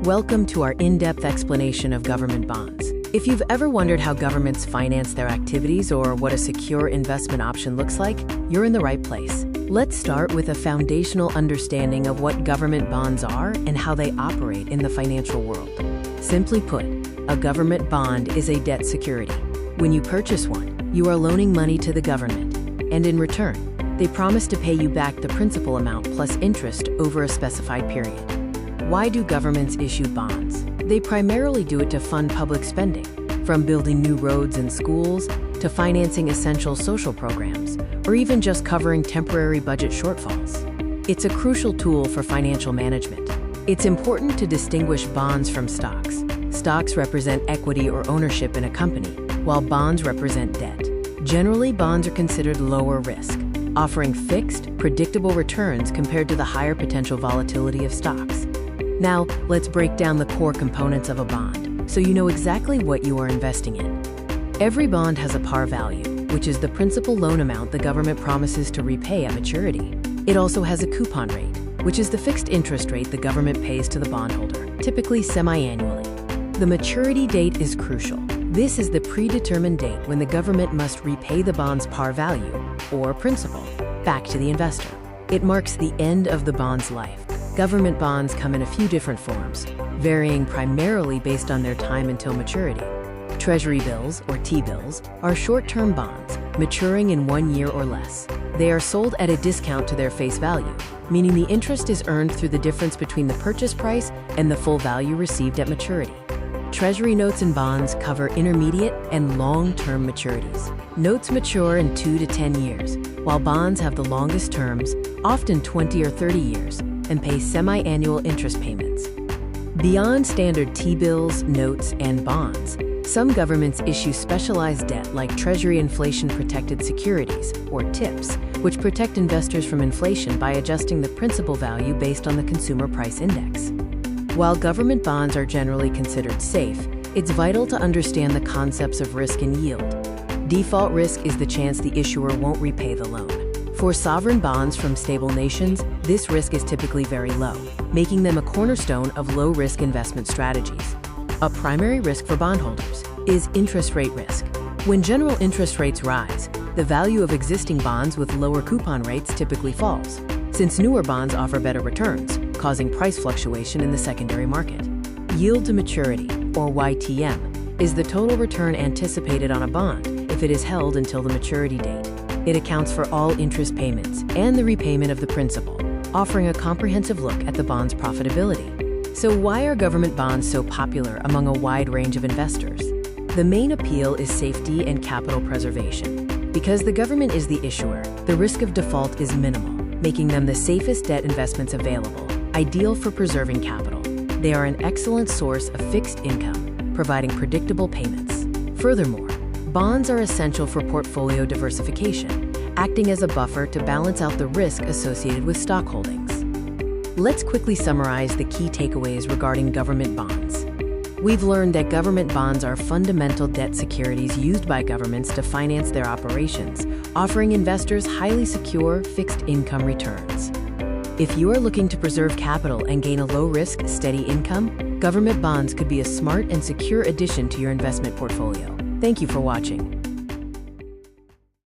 Welcome to our in-depth explanation of government bonds. If you've ever wondered how governments finance their activities or what a secure investment option looks like, you're in the right place. Let's start with a foundational understanding of what government bonds are and how they operate in the financial world. Simply put, a government bond is a debt security. When you purchase one, you are loaning money to the government, and in return, they promise to pay you back the principal amount plus interest over a specified period. Why do governments issue bonds? They primarily do it to fund public spending, from building new roads and schools to financing essential social programs, or even just covering temporary budget shortfalls. It's a crucial tool for financial management. It's important to distinguish bonds from stocks. Stocks represent equity or ownership in a company, while bonds represent debt. Generally, bonds are considered lower risk, offering fixed, predictable returns compared to the higher potential volatility of stocks. Now, let's break down the core components of a bond, so you know exactly what you are investing in. Every bond has a par value, which is the principal loan amount the government promises to repay at maturity. It also has a coupon rate, which is the fixed interest rate the government pays to the bondholder, typically semi-annually. The maturity date is crucial. This is the predetermined date when the government must repay the bond's par value, or principal, back to the investor. It marks the end of the bond's life. Government bonds come in a few different forms, varying primarily based on their time until maturity. Treasury bills, or T-bills, are short-term bonds, maturing in 1 year or less. They are sold at a discount to their face value, meaning the interest is earned through the difference between the purchase price and the full value received at maturity. Treasury notes and bonds cover intermediate and long-term maturities. Notes mature in 2 to 10 years, while bonds have the longest terms, often 20 or 30 years, and pay semi-annual interest payments. Beyond standard T-bills, notes, and bonds, some governments issue specialized debt like Treasury inflation-protected securities, or TIPS, which protect investors from inflation by adjusting the principal value based on the consumer price index. While government bonds are generally considered safe, it's vital to understand the concepts of risk and yield. Default risk is the chance the issuer won't repay the loan. For sovereign bonds from stable nations, this risk is typically very low, making them a cornerstone of low-risk investment strategies. A primary risk for bondholders is interest rate risk. When general interest rates rise, the value of existing bonds with lower coupon rates typically falls, since newer bonds offer better returns, causing price fluctuation in the secondary market. Yield to maturity, or YTM, is the total return anticipated on a bond if it is held until the maturity date. It accounts for all interest payments and the repayment of the principal, offering a comprehensive look at the bond's profitability. So why are government bonds so popular among a wide range of investors? The main appeal is safety and capital preservation. Because the government is the issuer, the risk of default is minimal, making them the safest debt investments available, ideal for preserving capital. They are an excellent source of fixed income, providing predictable payments. Furthermore, bonds are essential for portfolio diversification, acting as a buffer to balance out the risk associated with stock holdings. Let's quickly summarize the key takeaways regarding government bonds. We've learned that government bonds are fundamental debt securities used by governments to finance their operations, offering investors highly secure, fixed income returns. If you are looking to preserve capital and gain a low-risk, steady income, government bonds could be a smart and secure addition to your investment portfolio. Thank you for watching.